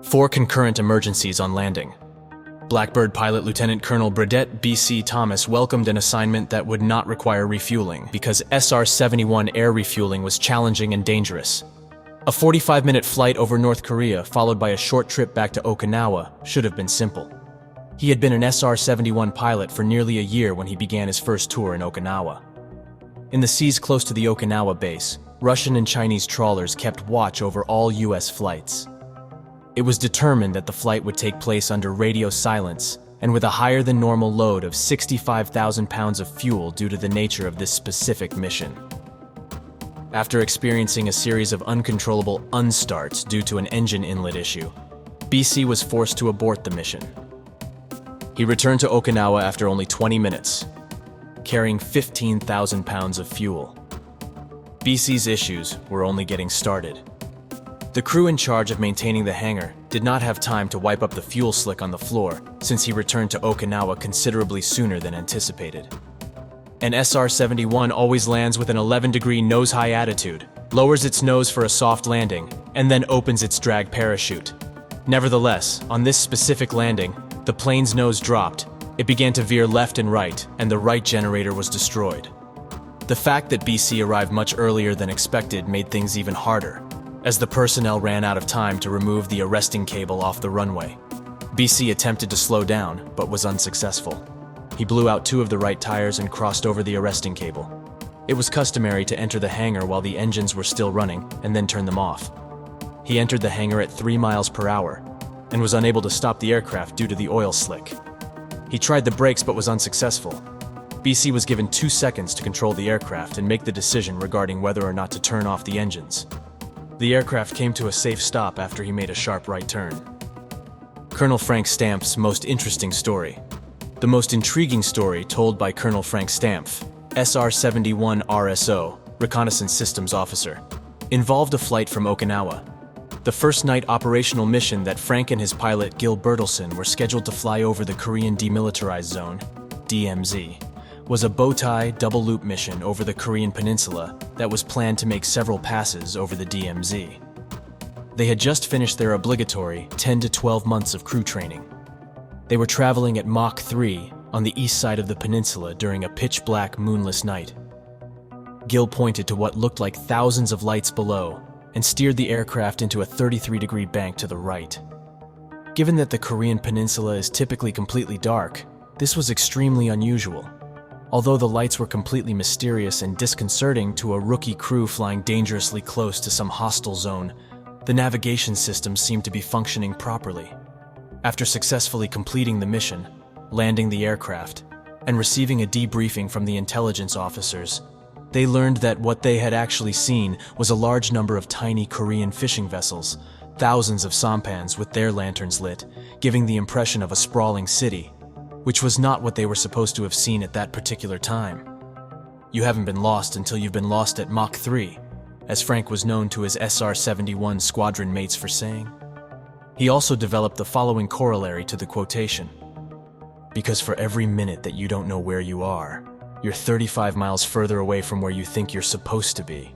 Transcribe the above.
4 concurrent emergencies on landing. Blackbird pilot Lieutenant Colonel Burdett B.C. Thomas welcomed an assignment that would not require refueling because SR-71 air refueling was challenging and dangerous. A 45-minute flight over North Korea, followed by a short trip back to Okinawa, should have been simple. He had been an SR-71 pilot for nearly a year when he began his first tour in Okinawa. In the seas close to the Okinawa base, Russian and Chinese trawlers kept watch over all U.S. flights. It was determined that the flight would take place under radio silence and with a higher-than-normal load of 65,000 pounds of fuel due to the nature of this specific mission. After experiencing a series of uncontrollable unstarts due to an engine inlet issue, BC was forced to abort the mission. He returned to Okinawa after only 20 minutes, carrying 15,000 pounds of fuel. BC's issues were only getting started. The crew in charge of maintaining the hangar did not have time to wipe up the fuel slick on the floor since he returned to Okinawa considerably sooner than anticipated. An SR-71 always lands with an 11-degree nose-high attitude, lowers its nose for a soft landing, and then opens its drag parachute. Nevertheless, on this specific landing, the plane's nose dropped, it began to veer left and right, and the right generator was destroyed. The fact that BC arrived much earlier than expected made things even harder, as the personnel ran out of time to remove the arresting cable off the runway. BC attempted to slow down, but was unsuccessful. He blew out 2 of the right tires and crossed over the arresting cable. It was customary to enter the hangar while the engines were still running and then turn them off. He entered the hangar at 3 miles per hour and was unable to stop the aircraft due to the oil slick. He tried the brakes but was unsuccessful. BC was given 2 seconds to control the aircraft and make the decision regarding whether or not to turn off the engines. The aircraft came to a safe stop after he made a sharp right turn. Colonel Frank Stampf's most interesting story. The most intriguing story told by Colonel Frank Stampf, SR-71 RSO, Reconnaissance Systems Officer, involved a flight from Okinawa. The first night operational mission that Frank and his pilot Gil Bertelsen were scheduled to fly over the Korean Demilitarized Zone, DMZ, was a bow-tie double-loop mission over the Korean peninsula that was planned to make several passes over the DMZ. They had just finished their obligatory 10 to 12 months of crew training. They were traveling at Mach 3 on the east side of the peninsula during a pitch-black, moonless night. Gil pointed to what looked like thousands of lights below and steered the aircraft into a 33-degree bank to the right. Given that the Korean peninsula is typically completely dark, this was extremely unusual. Although the lights were completely mysterious and disconcerting to a rookie crew flying dangerously close to some hostile zone, the navigation system seemed to be functioning properly. After successfully completing the mission, landing the aircraft, and receiving a debriefing from the intelligence officers, they learned that what they had actually seen was a large number of tiny Korean fishing vessels, thousands of sampans with their lanterns lit, giving the impression of a sprawling city, which was not what they were supposed to have seen at that particular time. You haven't been lost until you've been lost at Mach 3, as Frank was known to his SR-71 squadron mates for saying. He also developed the following corollary to the quotation: because for every minute that you don't know where you are, you're 35 miles further away from where you think you're supposed to be.